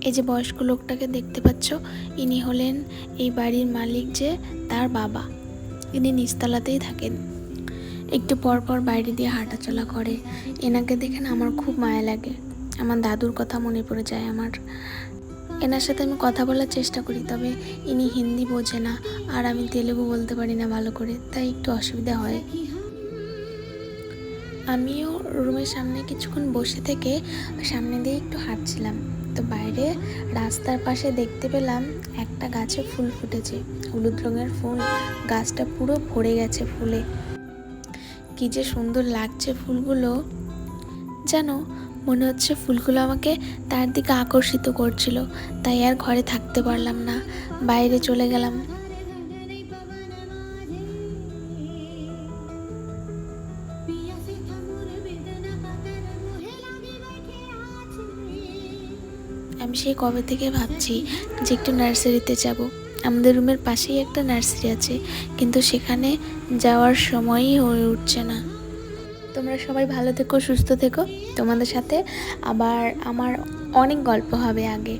এই যে বয়স্ক লোকটাকে দেখতে পাচ্ছ, ইনি হলেন এই বাড়ির মালিক, যে তার বাবা। ইনি নিচতলাতেই থাকেন, একটু পর পর বাইরে দিয়ে হাঁটাচলা করে। এনাকে দেখে না আমার খুব মায়া লাগে, আমার দাদুর কথা মনে পড়ে যায় আমার। এনার সাথে আমি কথা বলার চেষ্টা করি, তবে ইনি হিন্দি বোঝে না, আর আমি তেলেগু বলতে পারি না ভালো করে, তাই একটু অসুবিধা হয়। আমিও রুমের সামনে কিছুক্ষণ বসে থেকে সামনে দিয়ে একটু হাঁটছিলাম, তো বাইরে রাস্তার পাশে দেখতে পেলাম একটা গাছে ফুল ফুটেছে, হলুদ রঙের ফুল। গাছটা পুরো ভরে গেছে ফুলে, কি যে সুন্দর লাগছে ফুলগুলো। জানো, মনে হচ্ছে ফুলগুলো আমাকে তার দিকে আকর্ষিত করছিল, তাই আর ঘরে থাকতে পারলাম না, বাইরে চলে গেলাম। আমি সেই কবে থেকে ভাবছি যে একটু নার্সারিতে যাব। আমাদের রুমের পাশেই একটা নার্সারি আছে, কিন্তু সেখানে যাওয়ার সময়ই হয়ে উঠছে না। তোমরা সবাই ভালো থেকো, সুস্থ থেকো। তোমাদের সাথে আবার আমার অনেক গল্প হবে আগে।